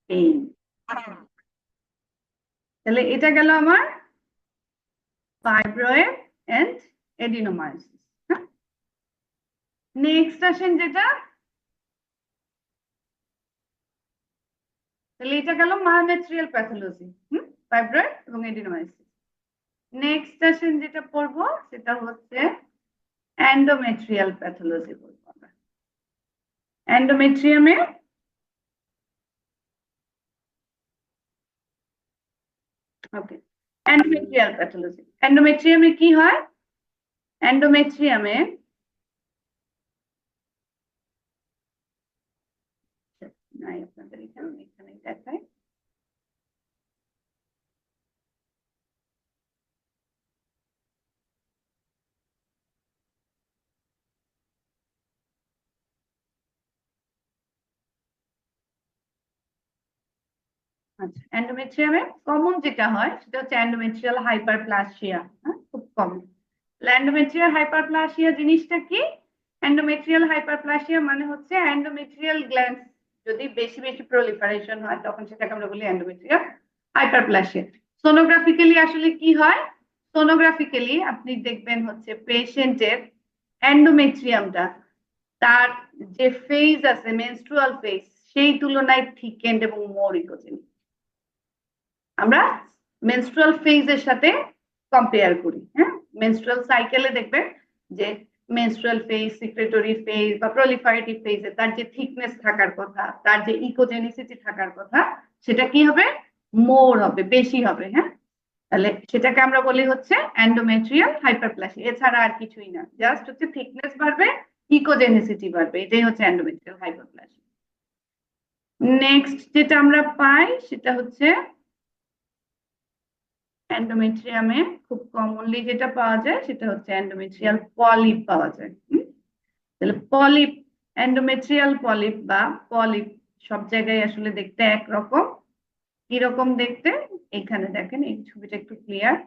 Pain. তাহলে এটা গেল আমার ফাইব্রয়েড এন্ড এডিনোমায়োসিস। নেক্সট আসেন যেটা, তাহলে এটা গেল মায়োমেট্রিয়াল প্যাথোলজি, ফাইব্রয়েড এবং এডিনোমায়োসিস। নেক্সট আসেন যেটা পড়বো সেটা হচ্ছে এন্ডোমেট্রিয়াল প্যাথোলজি বলবো আমরা। এন্ডোমেট্রিয়ামে ওকে, এন্ডোমেট্রিয়াল প্যাথোলজি। এন্ডোমেট্রিয়ামে কি হয়? এন্ডোমেট্রিয়ামে নাই আপনাদের এখানে দেখায়। আচ্ছা, এন্ডোমেট্রিয়ামে কমন যেটা হয় সেটা হচ্ছে এন্ডোমেট্রিয়াল হাইপারপ্লাসিয়া। খুব কমন। এন্ডোমেট্রিয়াল হাইপারপ্লাসিয়া জিনিসটা কি? এন্ডোমেট্রিয়াল হাইপারপ্লাসিয়া মানে হচ্ছে এন্ডোমেট্রিয়াল গ্ল্যান্ড যদি বেশি বেশি প্রলিফারেশন হয় তখন সেটাকে আমরা বলি এন্ডোমেট্রিয়াল হাইপারপ্লাসিয়া। সোনোগ্রাফিক্যালি আসলে কি হয়? সোনোগ্রাফিক্যালি আপনি দেখবেন হচ্ছে পেশেন্টের এন্ডোমেট্রিয়ামটা তার যে ফেজ আছে মেনস্ট্রুয়াল ফেজ সেই তুলনায় থিকেন্ড এবং মোর ইকোজেনিক। আমরা মেনস্ট্রুয়াল ফেজের সাথে কম্পেয়ার করি। মেনস্ট্রুয়াল সাইকেলে দেখবেন যে মেনস্ট্রুয়াল ফেজ, সিক্রেটরি ফেজ বা প্রলিফারেটিভ ফেজে তার যে থিকনেস থাকার কথা, তার যে ইকোজেনিসিটি থাকার কথা, সেটা কি হবে? মোর হবে, বেশি হবে। তাহলে সেটাকে আমরা বলি হচ্ছে এন্ডোমেট্রিয়াল হাইপারপ্লাসিয়া। এছাড়া আর কিছুই না, জাস্ট হচ্ছে থিকনেস বাড়বে, ইকোজেনিসিটি বাড়বে, এটাই হচ্ছে এন্ডোমেট্রিয়াল হাইপারপ্লাসিয়া। নেক্সট যেটা আমরা পাই সেটা হচ্ছে এন্ডোমেট্রিয়ামে খুব কমনলি যেটা পাওয়া যায় সেটা হচ্ছে এন্ডোমেট্রিয়াল পলিপ পাওয়া যায়। তাহলে পলিপ, এন্ডোমেট্রিয়াল পলিপ বা পলিপ সব জায়গায় আসলে দেখতে একরকম। কিরকম দেখতে? এখানে দেখেন, এই ছবিটা একটু ক্লিয়ার।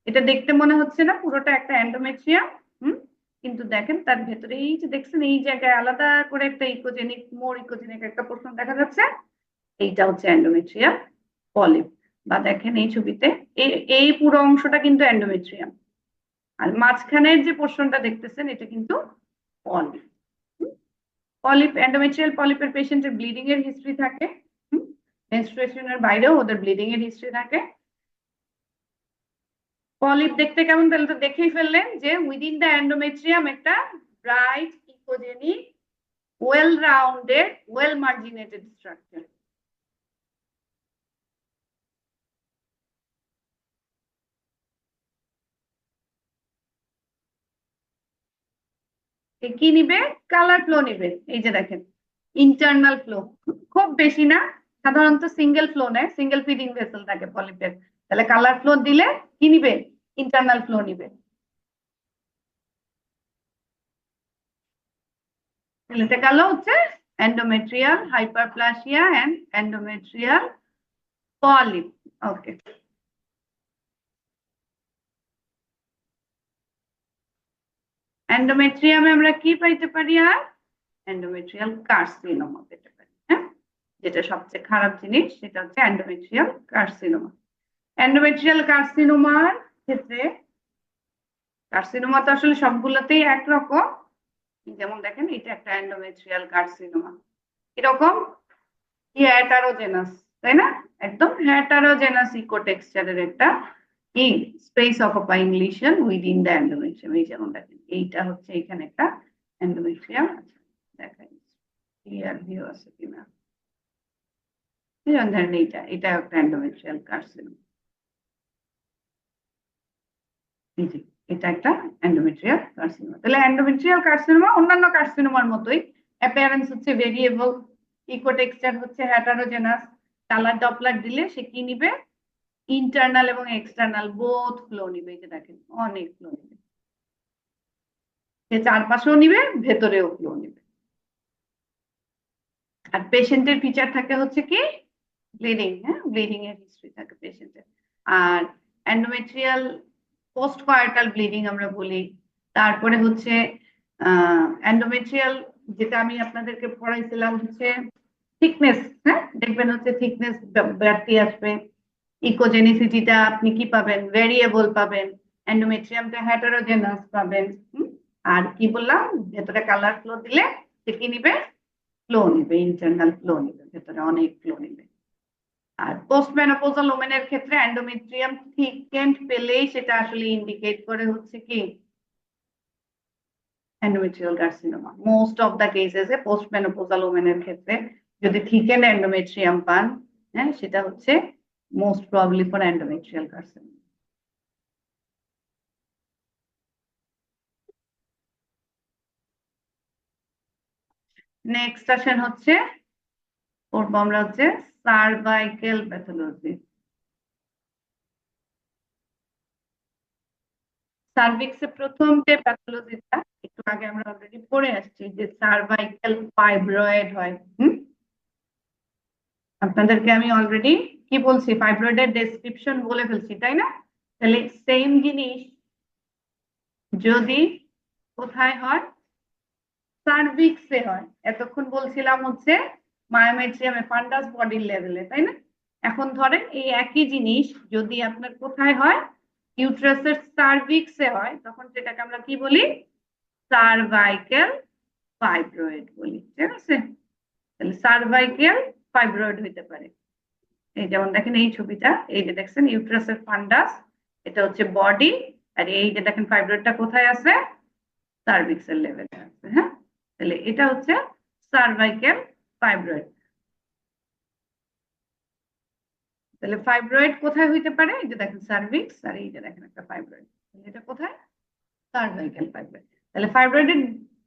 এটা দেখতে মনে হচ্ছে না পুরোটা একটা এন্ডোমেট্রিয়াম, কিন্তু দেখেন তার ভেতরে এই যে দেখছেন এই জায়গায় আলাদা করে একটা ইকোজেনিক, মোর ইকোজেনিক একটা পোর্শন দেখা যাচ্ছে, এইটা হচ্ছে এন্ডোমেট্রিয়াল পলিপ। বা দেখেন এই ছবিতে এই পুরো অংশটা কিন্তু এন্ডোমেট্রিয়াম, আর মাঝখানের যে পোর্শনটা দেখতেছেন এটা কিন্তু পলিপ। পলিপ, এন্ডোমেট্রিয়াল পলিপের পেশেন্টের ব্লিডিং এর হিস্ট্রি থাকে, মেনস্ট্রুয়েশনের বাইরেও ওদের ব্লিডিং এর হিস্ট্রি থাকে। পলিপ দেখতে কেমন? তাহলে তো দেখেই ফেললেন যে উইদিন দ্য এন্ডোমেট্রিয়াম একটা bright echogenic well rounded well marginated structure. কি নিবে? কালার ফ্লো নিবে। এই যে দেখেন ইন্টারনাল ফ্লো খুব বেশি না, সাধারণত সিঙ্গেল ফ্লো নেয়, সিঙ্গেল ফিডিং ভেসেল থাকে পলিপের। তাহলে কালার ফ্লো দিলে কি নিবে? ইন্টারনাল ফ্লো নিবে। তাহলে এটা গেল হচ্ছে endometrial hyperplasia and endometrial polyp. Okay, এন্ডোমেট্রিয়ামে আমরা কি পাইতে পারি? আর এন্ডোমেট্রিয়াল কার্সিনোমা পেতে পারি। যেটা সবচেয়ে খারাপ জিনিস সেটা হচ্ছে এন্ডোমেট্রিয়াল কার্সিনোমা। এন্ডোমেট্রিয়াল কার্সিনোমার ক্ষেত্রে, কার্সিনোমা তো আসলে সবগুলোতেই একরকম। যেমন দেখেন এটা একটা এন্ডোমেট্রিয়াল কার্সিনোমা, এরকম হেটারোজেনাস, তাই না? একদম হেটারোজেনাস ইকো টেক্সচারের একটা কি space occupying lesion within the endometrium. এই যেমন দেখেন এইটা হচ্ছে এখানে একটা এন্ডোমেট্রিয়াম। দেখাই ক্লিয়ার ভিউ আছে কিনা, ধরেন এটা একটা এন্ডোমেট্রিয়াল কার্সিনোমা। এটা একটা এন্ডোমেট্রিয়াল কার্সিনোমা। তাহলে এন্ডোমেট্রিয়াল কার্সিনোমা অন্যান্য কার্সিনোমার মতোই অ্যাপিয়ারেন্স হচ্ছে ভেরিয়েবল, ইকো টেক্সচার হচ্ছে হেটারোজেনাস। কালার ডপলার দিলে সে কি নিবে? ইন্টারনাল এবং এক্সটার্নাল বোথ ফ্লো নিবে। এই যে দেখেন অনেক ফ্লো নিবে, সে চারপাশেও নিবে, ভেতরেও ফ্লো নিবে। আর পেশেন্টের ফিচার থাকে হচ্ছে কি ব্লিডিং, ব্লিডিং এর হিস্ট্রি থাকে পেশেন্টের। আর এন্ডোমেট্রিয়াল পোস্ট কোয়ার্টাল ব্লিডিং আমরা বলি। তারপরে হচ্ছে এন্ডোমেট্রিয়াল, যেটা আমি আপনাদেরকে পড়াইছিলাম হচ্ছে থিকনেস, হ্যাঁ দেখবেন হচ্ছে থিকনেস বাড়তি আসবে। ইকোজেনিসিটিটা আপনি কি পাবেন, ভেরিয়েবল পাবেন। এন্ডোমেট্রিয়ামটা হেটারোজেনাস পাবেন। আর কি বললাম, ভেতরে কালার ফ্লো দিলে সে কি নিবে, ফ্লো নিবে, ইন্টারনাল ফ্লো নিবে, ভেতরে অনেক ফ্লো নিবে। আর পোস্ট মেনোপজাল ওমেনের ক্ষেত্রে এন্ডোমেট্রিয়াম থিকেন্ড পেলেই সেটা আসলে ইন্ডিকেট করে হচ্ছে কি endometrial carcinoma. Most of the কেসেসে পোস্ট মেনোপজাল ওমেনের ক্ষেত্রে যদি থিকেন্ড এন্ডোমেট্রিয়াম পান, হ্যাঁ সেটা হচ্ছে most probably for endometrial carcinoma. Next আসেন হচ্ছে পড়বো আমরা হচ্ছে সার্ভাইকেল প্যাথোলজি। সার্ভিক্সের প্রথম যে প্যাথোলজিটা একটু আগে আমরা অলরেডি পড়ে আসছি, যে সার্ভাইকেল ফাইব্রয়েড হয়। আপনাদেরকে আমি অলরেডি কি বলছি, ফাইব্রয়েডের ডেসক্রিপশন বলে ফেলছি, তাই না? তাহলে সেম জিনিস যদি কোথায় হয়, সার্ভিক্সে হয়। এতক্ষণ বলছিলাম হচ্ছে মায়োমেট্রিয়ামে, ফান্ডাস বডির লেভেলে, তাই না? এখন ধরেন এই একই জিনিস যদি আপনার কোথায় হয়, ইউট্রাসের সার্ভিক্সে হয়, তখন সেটাকে আমরা কি বলি, সার্ভাইকেল ফাইব্রয়েড বলি, ঠিক আছে? তাহলে সার্ভাইকেল ফাইব্রয়েড হইতে পারে। এই যেমন দেখেন এই ছবিটা, এই যে দেখছেন ইউট্রাসের ফান্ডাস, এটা হচ্ছে বডি, আর এই যে দেখেন ফাইব্রয়েডটা কোথায় আছে, সার্ভিক্সের লেভেলে আছে। হ্যাঁ, তাহলে এটা হচ্ছে সার্ভাইকেল ফাইব্রয়েড। তাহলে ফাইব্রয়েড কোথায় হইতে পারে, এই যে দেখেন সার্ভিক্স, আর এই যে দেখেন একটা ফাইব্রয়েড, এটা কোথায়, সার্ভাইকেল ফাইব্রয়েড। তাহলে ফাইব্রয়েডের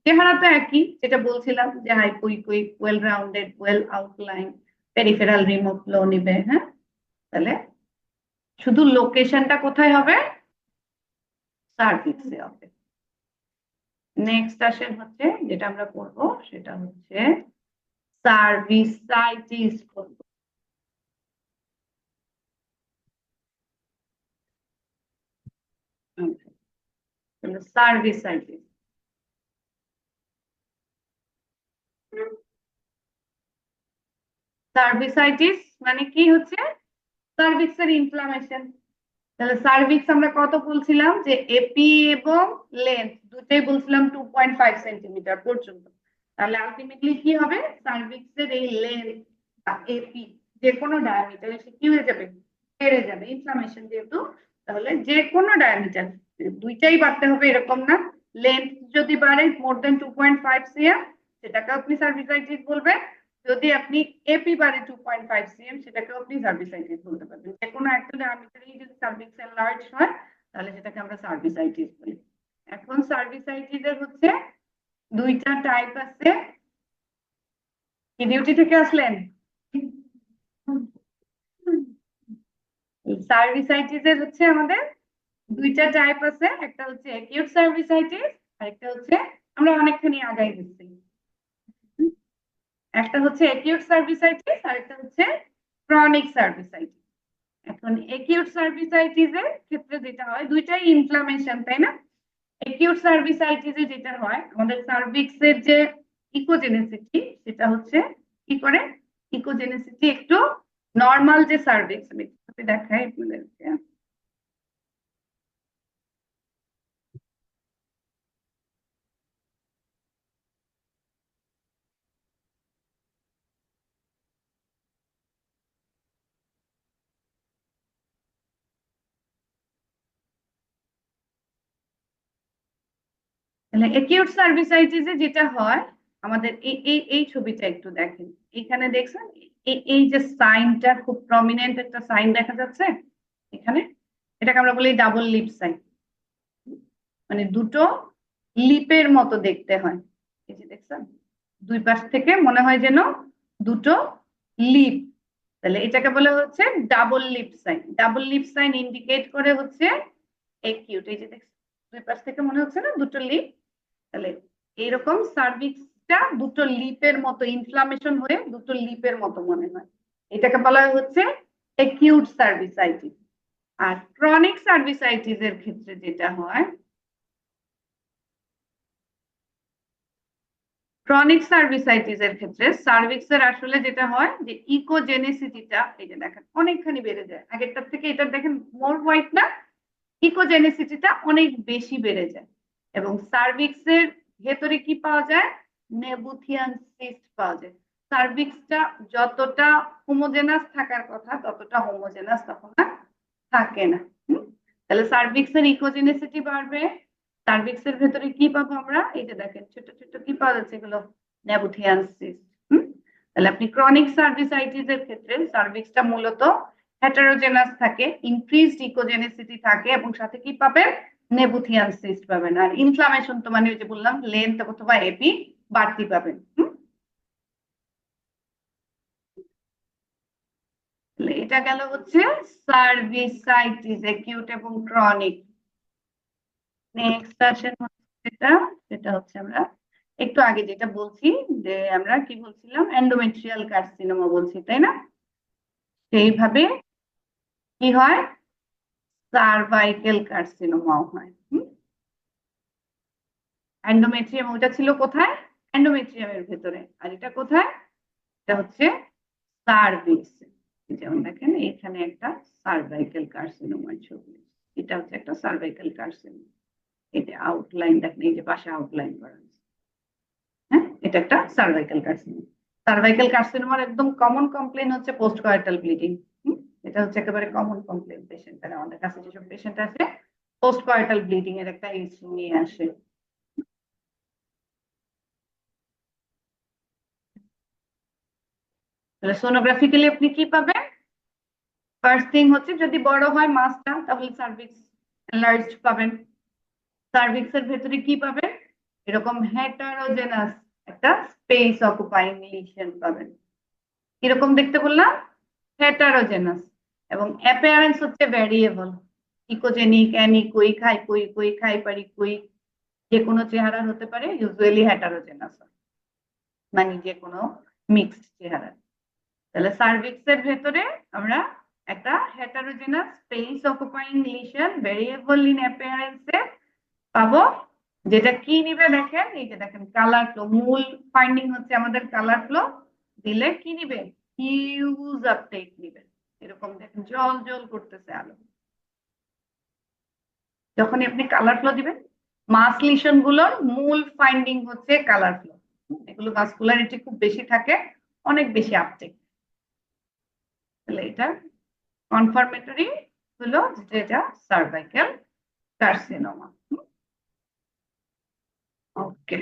চেহারা তো একই, যেটা বলছিলাম যে hypoechoic, well rounded, well outline, peripheral rim of flow নিবে। হ্যাঁ, তাহলে শুধু লোকেশনটা কোথায় হবে, সার্ভিক্সে হবে। নেক্সট আসেন হচ্ছে যেটা আমরা করবো সেটা হচ্ছে সার্ভিসাইটিস করবো। সার্ভিসাইটিস, সার্ভিসাইটিস মানে কি হচ্ছে, সার্ভিক্সের ইনফ্লামেশন। তাহলে সার্ভিক্স আমরা কত বলছিলাম, যে এপি এবং লেন্থ দুটোই বলছিলাম 2.5 সেন্টিমিটার পর্যন্ত। তাহলে আলটিমেটলি কি হবে, সার্ভিক্সের এই লেন্থ এপি যে কোনো ডায়ামিটার এসে কি হয়ে যাবে, বেড়ে যাবে, ইনফ্লামেশন যেহেতু। তাহলে যে কোনো ডায়ামিটার, দুইটাই বাড়তে হবে এরকম না। লেন্থ যদি বাড়ে মোর দেন 2.5 সিএম, সেটাকে আপনি সার্ভিসাইটিস বলবেন। যদি আপনি এপি বাড়ে 2.5 সিএম, সেটাকে আপনি সার্ভিসাইটিস বলতে পারবেন। যে কোনো একটা ডায়ামিটারই যদি সার্ভিক্স এনলার্জ হয়, তাহলে সেটাকে আমরা সার্ভিসাইটিস বলি। এখন সার্ভিসাইটিসের হচ্ছে দুইটা টাইপ আছে। কি ডিউটি থেকে আসলেন? সার্ভিসাইটিসের হচ্ছে আমাদের দুইটা টাইপ আছে, একটা হচ্ছে অ্যাকিউট সার্ভিসাইটিস, আর একটা হচ্ছে, আমরা অনেকখানি আগাই দিচ্ছি, একটা হচ্ছে অ্যাকিউট সার্ভিসাইটিস আর একটা হচ্ছে ক্রনিক সার্ভিসাইটিস। এখন অ্যাকিউট সার্ভিসাইটিসের ক্ষেত্রে যেটা হয়, দুইটাই ইনফ্লামেশন, তাই না? অ্যাকিউট সার্ভিসাইটিসে যেটা হয়, আমাদের সার্ভিক্সের যে ইকোজেনেসিটি সেটা হচ্ছে কি করে, ইকোজেনেসিটি একটু নর্মাল যে সার্ভিক্স, আমি দেখাই আপনাদেরকে। তাহলে অ্যাকিউট সার্ভিসাইটিসে যেটা হয়, আমাদের এই এই এই ছবিটা একটু দেখেন, এখানে দেখছেন এই এই যে সাইনটা, খুব প্রমিনেন্ট একটা সাইন দেখা যাচ্ছে এখানে, এটাকে আমরা বলি ডাবল লিপ সাইন। মানে দুটো লিপের মতো দেখতে হয়, এই যে দেখছেন দুই পাশ থেকে মনে হয় যেন দুটো লিপ। তাহলে এটাকে বলে হচ্ছে double lip sign. Double lip sign indicate করে হচ্ছে একিউট। এই যে দেখছেন দুই পাশ থেকে মনে হচ্ছে না দুটো লিপ, তাহলে এইরকম সার্ভিক্সটা দুটো লিপের মতো ইনফ্লামেশন হয়ে দুটো লিপের মতো মনে হয়, এটাকে বলা হচ্ছে একিউট সার্ভিসাইটিস। আর ক্রনিক সার্ভিসাইটিস এর ক্ষেত্রে যেটা হয়, ক্রনিক সার্ভিসাইটিস এর ক্ষেত্রে সার্ভিক্সের আসলে যেটা হয় যে ইকোজেনেসিটিটা, এই যে দেখেন অনেকখানি বেড়ে যায় আগেরটার থেকে, এটা দেখেন মোর হোয়াইট না, ইকোজেনেসিটিটা অনেক বেশি বেড়ে যায়। এবং সার্ভিক্সের ভেতরে কি পাওয়া যায়, নেবুথিয়ান সিস্ট পাওয়া যায়। সার্ভিক্সটা যতটা হোমোজেনাস থাকার কথা ততটা হোমোজেনাস তখন আর থাকে না। তাহলে সার্ভিক্সের ইকোজেনেসিটি বাড়বে, সার্ভিক্সের ভেতরে কি পাবো আমরা, এই যে দেখেন ছোট ছোট কি পাওয়া যাচ্ছে, এগুলো নেবুথিয়ান সিস্ট। তাহলে আপনি ক্রনিক সার্ভিসাইটিস এর ক্ষেত্রে সার্ভিক্সটা মূলত হেটারোজেনাস থাকে, ইনক্রিজড ইকোজেনেসিটি থাকে, এবং সাথে কি পাবেন, নেবুথিয়ান সিস্ট পাবেন। আর ইনফ্লামেশন তো মানে ওই যে বললাম লেন্থ অথবা এপি বাড়তি পাবেন। এটা গেল হচ্ছে সার্ভিসাইটিস একিউট এবং ক্রনিক। নেক্সট আসেন যেটা, সেটা হচ্ছে আমরা একটু আগে যেটা বলছি, যে আমরা কি বলছিলাম, এন্ডোমেট্রিয়াল কার্সিনোমা বলছি, তাই না? সেইভাবে কি হয়, সার্ভাইকেল কার্সিনোমাও হয়। এন্ডোমেট্রিয়াম ওটা ছিল কোথায়, এন্ডোমেট্রিয়ামের ভেতরে, আর এটা কোথায়, এটা হচ্ছে সার্ভিক্স। যেমন দেখেন এখানে একটা সার্ভাইকেল কার্সিনোমার ছবি, এটা হচ্ছে একটা সার্ভাইকেল কার্সিনোমা। এটা আউটলাইন দেখেন, এই যে পাশে আউটলাইন করা আছে। হ্যাঁ, এটা একটা সার্ভাইকেল কার্সিনোমা। সার্ভাইকেল কার্সিনোমার একদম কমন কমপ্লেন হচ্ছে পোস্ট কয়েটাল ব্লিডিং। এটা হচ্ছে একেবারে কমন কমপ্লেন পেশেন্টের, আমাদের কাছে যেসব পেশেন্ট আছে পোস্ট কয়েটাল ব্লিডিং এর একটা ইস্যু নিয়ে আসে। তাহলে সোনোগ্রাফিক্যালি আপনি কি পাবেন, ফার্স্ট থিং হচ্ছে যদি বড় হয় মাসটা তাহলে সার্ভিক্স এনলার্জড পাবেন। সার্ভিক্স এর ভেতরে কি পাবেন, এরকম হেটারোজেনাস একটা স্পেস অকুপাইং লিশন পাবেন। কিরকম দেখতে বললাম, হেটারোজেনাস, এবং অ্যাপিয়ারেন্স হচ্ছে ভ্যারিয়েবল, ইকোজেনিক, অ্যানিকোইক, হাইপোইক, হাইপারিকোইক, যে কোনো চেহারার হতে পারে, ইউজুয়ালি হেটারোজেনাস, মানে যে কোনো মিক্সড চেহারা। তাহলে সার্ভিক্স এর ভেতরে আমরা একটা heterogeneous space occupying lesion variable in অ্যাপিয়ারেন্সে পাবো, যেটা কি নিবে দেখেন, এই যে দেখেন কালার ফ্লো, মূল ফাইন্ডিং হচ্ছে আমাদের কালার ফ্লো দিলে কি নিবে, হিউজ আপটেক নিবে। এরকম দেখেন জল জল করতেছে আলো, যখনই আপনি কালার ফ্লো দিবেন। মাস লিশন গুলোর মূল ফাইন্ডিং হচ্ছে কালার ফ্লো, এগুলো ভাস্কুলারিটি খুব বেশি থাকে, অনেক বেশি আপটেক। তাহলে এটা কনফার্মেটরি হলো যেটা সার্ভাইকাল কার্সিনোমা। ওকে,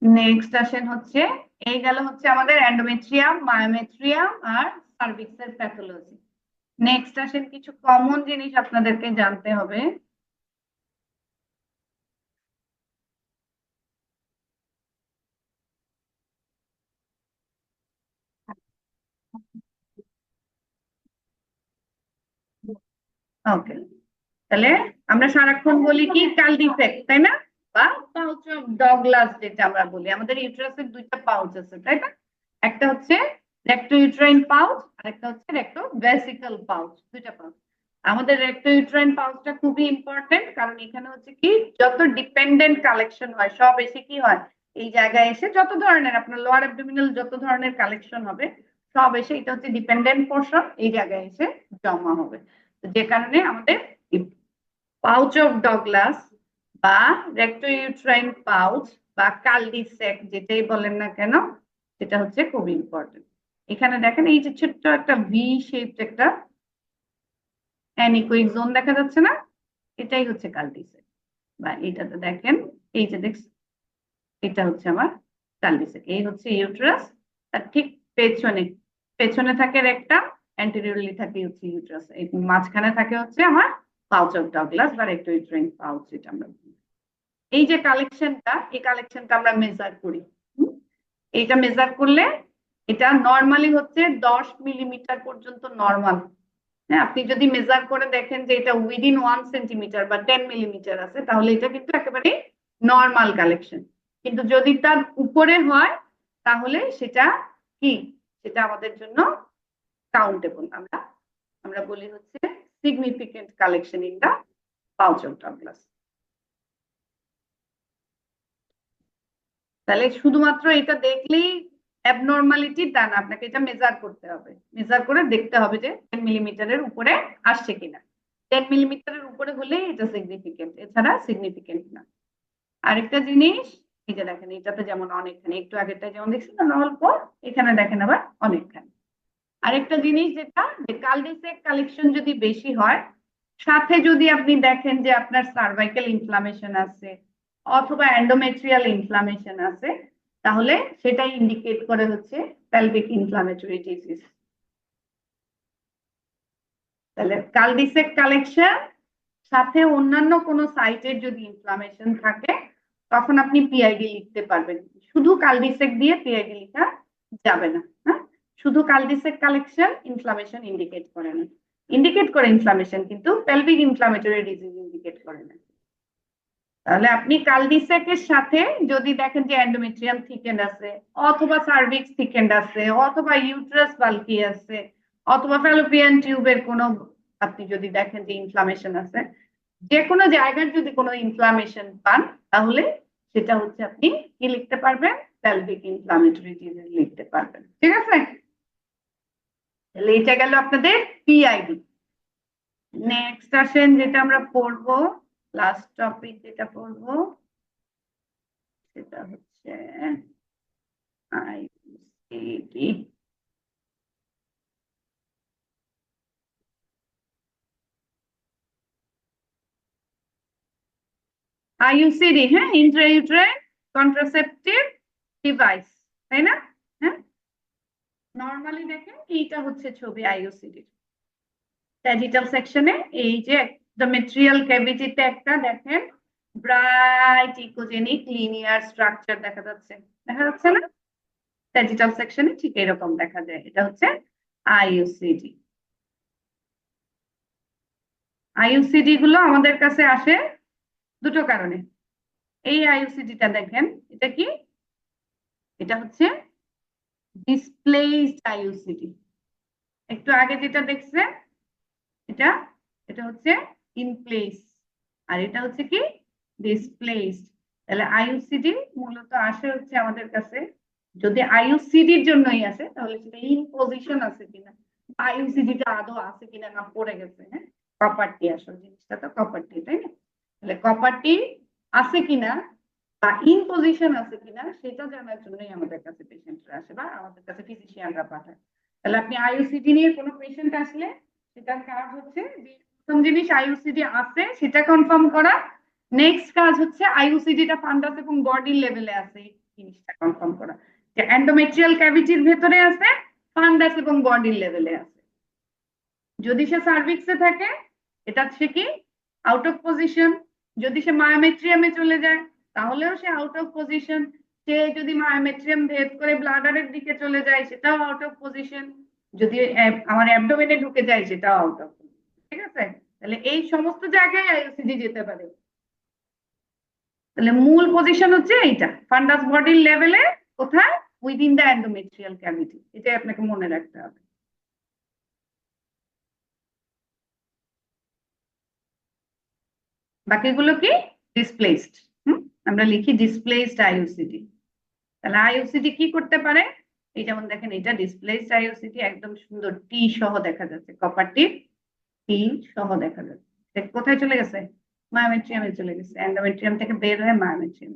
নেক্সট আসেন হচ্ছে, এই গেল হচ্ছে আমাদের এন্ডোমেট্রিয়াম, মায়োমেট্রিয়াম আর সার্ভিক্সের প্যাথোলজি। নেক্সট আসেন কিছু কমন জিনিস আপনাদেরকে জানতে হবে। ওকে, তাহলে আমরা সারাক্ষণ বলি কি কালডিফেক্ট, তাই না? বা পাউচ অফ ডগলাস যেটা আমরা বলি, আমাদের ইউটেরাসের দুইটা পাউচ আছে, তাই না? একটা হচ্ছে রেক্টো ইউট্রাইন পাউচ আর একটা হচ্ছে রেক্টো ভেসিকল পাউচ, দুইটা পাউচ। আমাদের রেক্টো ইউট্রাইন পাউচটা খুবই ইম্পর্টেন্ট, কারণ এখানে হচ্ছে কি যত ডিপেন্ডেন্ট কালেকশন হয় সব এসে কি হয়, এই জায়গায় এসে যত ধরনের আপনার লোয়ার অ্যাবডোমিনাল যত ধরনের কালেকশন হবে সব এসে, এটা হচ্ছে ডিপেন্ডেন্ট পোর্শন, এই জায়গায় এসে জমা হবে। যে কারণে আমাদের পাউচ অফ ডগলাস বা রেক্টোইউট্রাইন পাউচ বা কালডিসেক যেটাই বলেন না কেন, সেটা হচ্ছে খুব ইম্পর্টেন্ট। এখানে দেখেন এই যে ছোট্ট একটা ভি শেপড একটা অ্যানিকোইক জোন দেখা যাচ্ছে না, এটাই হচ্ছে কালডিসেক। বা এটাতে দেখেন এই যে দেখছেন, এটা হচ্ছে আমার কালডিসেক, এই হচ্ছে ইউটেরাস, তার ঠিক পেছনে, পেছনে থাকে রেক্টাম, অ্যান্টেরিয়রলি থাকে হচ্ছে ইউটেরাস, এই মাঝখানে থাকে হচ্ছে আমার পাউচ অফ ডগলাস বা রেক্টোইউট্রাইন পাউচ, যেটা আমরা এই যে কালেকশনটা, এই কালেকশনটা আমরা মেজার করি। এইটা মেজার করলে এটা নর্মালি হচ্ছে 10 মিলিমিটার পর্যন্ত নর্মাল। হ্যাঁ, আপনি যদি মেজার করে দেখেন যে এটা উইদিন 1 সেন্টিমিটার বা 10 মিলিমিটার আছে, তাহলে এটা কিন্তু একেবারে নর্মাল কালেকশন। কিন্তু যদি তার উপরে হয় তাহলে সেটা কি, সেটা আমাদের জন্য কাউন্টেবল, আমরা আমরা বলি হচ্ছে significant collection in the pouch of Douglas. তাহলে শুধুমাত্র এটা দেখলেই অ্যাবনর্মালিটি তা না, আপনাকে এটা মেজার করতে হবে, মেজার করে দেখতে হবে যে 10 মিলিমিটারের উপরে আসছে কিনা। 10 মিলিমিটারের উপরে হলে এটা সিগনিফিকেন্ট, এছাড়া সিগনিফিকেন্ট না। আরেকটা জিনিস, এই যে দেখেন এটাতে যেমন অনেকখানি, একটু আগেরটা যেমন দেখছিলাম অল্প, এখানে দেখেন আবার অনেকখানি। আরেকটা জিনিস যেটা, যে কালডিসেক কালেকশন যদি বেশি হয়, সাথে যদি আপনি দেখেন যে আপনার সার্ভাইকাল ইনফ্লামেশন আছে অথবা এন্ডোমেট্রিয়াল ইনফ্লামেশন আছে, তাহলে সেটাই ইন্ডিকেট করে হচ্ছে পেলভিক ইনফ্লামেটরি ডিজিজ। তাহলে কালডিসেক কালেকশন সাথে অন্যান্য কোনো সাইটের যদি ইনফ্লামেশন থাকে, তখন আপনি পিআইডি লিখতে পারবেন। শুধু কালডিসেক দিয়ে পিআইডি লেখা যাবে না। হ্যাঁ, শুধু কালডিসেক কালেকশন ইনফ্লামেশন ইন্ডিকেট করে না, ইন্ডিকেট করে ইনফ্লামেশন, কিন্তু পেলভিক ইনফ্লামেটরি ডিজিজ ইন্ডিকেট করে না। তাহলে আপনি কালডিসেকের সাথে যদি দেখেন যে এন্ডোমেট্রিয়াম থিকেন্ড আছে অথবা সার্ভিক্স থিকেন্ড আছে অথবা ইউট্রাস বাল্কি আছে অথবা ফ্যালোপিয়ান টিউবের কোনো, আপনি যদি দেখেন যে ইনফ্লামেশন আছে, যে কোনো জায়গার যদি কোনো ইনফ্লামেশন পান, তাহলে সেটা হচ্ছে আপনি কি লিখতে পারবেন, পেলভিক ইনফ্লামেটরি ডিজিজ লিখতে পারবেন। ঠিক আছে, তাহলে এটা গেল আপনাদের পিআইডি। নেক্সট আসেন যেটা আমরা পড়বো, লাস্ট টপিক যেটা পড়বো সেটা হচ্ছে আইসিডি। আইইউসিডি, হ্যাঁ, ইন্ট্রাইউটেরাইন কন্ট্রাসেপটিভ ডিভাইস, তাই না? হ্যাঁ, নর্মালি দেখেন এইটা হচ্ছে ছবি আইইউসিডি স্যাজিটাল সেকশনে। এই যে এন্ডোমেট্রিয়াল ক্যাভিটিতে একটা দেখেন ব্রাইট ইকোজেনিক লিনিয়ার স্ট্রাকচার দেখা যাচ্ছে, দেখা যাচ্ছে না? স্যাজিটাল সেকশনে ঠিক এরকম দেখা যায়, এটা হচ্ছে আইইউসিডি। আইইউসিডি গুলো আমাদের কাছে আসে দুটো কারণে। এই আইইউসিডিটা দেখেন, এটা কি, এটা হচ্ছে ডিসপ্লেসড আইইউসিডি। একটু আগে যেটা দেখছেন এটা, এটা হচ্ছে ইন প্লেস, আর এটা হচ্ছে কি ডিসপ্লেসড। তাহলে আইইউসিডি মূলত আসে হচ্ছে আমাদের কাছে, যদি আইইউসিডির জন্যই আসে তাহলে সেটা ইন পজিশন আছে কিনা, আইইউসিডিটা আদৌ আছে কিনা না পড়ে গেছে। হ্যাঁ, কপারটি, আসল জিনিসটা তো কপারটি, তাই না? তাহলে কপারটি আছে কিনা বা ইন পজিশন আছে কিনা সেটা জানার জন্যই আমাদের কাছে পেশেন্টরা আসে বা আমাদের কাছে ফিজিশিয়ানরা পাঠায়। তাহলে আপনি আইইউসিডি নিয়ে কোনো পেশেন্ট আসলে সেটার কাজ হচ্ছে যে প্রথম জিনিস আইইউসিডি আছে সেটা কনফার্ম করা, নেক্সট কাজ হচ্ছে আইইউসিডিটা ফান্ডাস এবং বডি লেভেলে আছে এই জিনিসটা কনফার্ম করা, যে এন্ডোমেট্রিয়াল ক্যাভিটির ভেতরে আছে, ফান্ডাস এবং বডি লেভেলে আছে। যদি সে সার্ভিক্সে থাকে এটা সে কি আউট অফ পজিশন, যদি সে মায়োমেট্রিয়ামে চলে যায় তাহলেও সে আউট অফ পজিশন, সে যদি মায়োমেট্রিয়াম ভেদ করে ব্লাডারের দিকে চলে যায় সেটাও আউট অফ পজিশন, যদি আমার অ্যাবডোমেনে ঢুকে যায় সেটাও আউট অফ পজিশন। ঠিক আছে, তাহলে এই সমস্ত জায়গায় আইইউসিডি যেতে পারে। তাহলে মূল পজিশন হচ্ছে এইটা, ফান্ডাস বডির লেভেলে কোথায়, উইদিন দ্য এন্ডোমেট্রিয়াল ক্যাভিটি, এটাই আপনাকে মনে রাখতে হবে। বাকিগুলো কি ডিসপ্লেসড, আমরা লিখি ডিসপ্লেসড আইইউসিডি। তাহলে আইইউসিডি কি করতে পারে, এই যেমন দেখেন এটা ডিসপ্লেসড আইইউসিডি, একদম সুন্দর টি সহ দেখা যাচ্ছে, কপার টি সহ দেখা যাচ্ছে। কোথায় চলে গেছে, মায়োমেট্রিয়ামে চলে গেছে, এন্ডোমেট্রিয়াম থেকে বের হয়ে মায়োমেট্রিয়াম।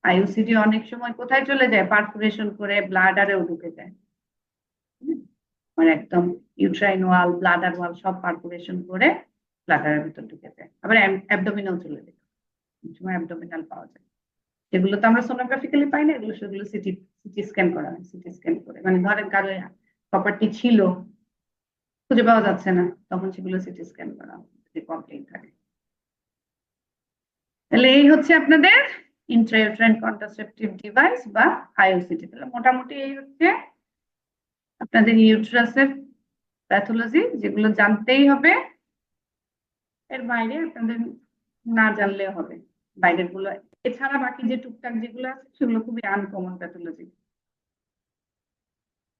আইইউসিডি অনেক সময় কোথায় চলে যায়, পারফোরেশন করে ব্লাডারেও ঢুকে যায়, মানে একদম ইউট্রাইন ওয়াল ব্লাডার ওয়াল সব পারফোরেশন করে ব্লাডারের ভিতর ঢুকে যায়। আবার অ্যাবডোমিনাল চলে যায়, সময় অ্যাবডোমিনাল পাওয়া যায়, এগুলো তো আমরা সোনোগ্রাফিক্যালি পাই না, এগুলো সেগুলো সিটি সিটি স্ক্যান করা হয়, সিটি স্ক্যান করে, মানে ধরেন কারো প্রপার্টি ছিল খুঁজে পাওয়া যাচ্ছে না, তখন সেগুলো সিটি স্ক্যান করা যদি কমপ্লেন থাকে। তাহলে এই হচ্ছে আপনাদের ইন্ট্রাইউটেরাইন কন্ট্রাসেপটিভ ডিভাইস বা আইইউসিডি। তাহলে মোটামুটি এই হচ্ছে আপনাদের ইউট্রাসের প্যাথোলজি, যেগুলো জানতেই হবে, এর বাইরে আপনাদের না জানলেও হবে বাইরের গুলো। এছাড়া বাকি যে টুকটাক যেগুলো আছে সেগুলো খুবই আনকমন প্যাথোলজি।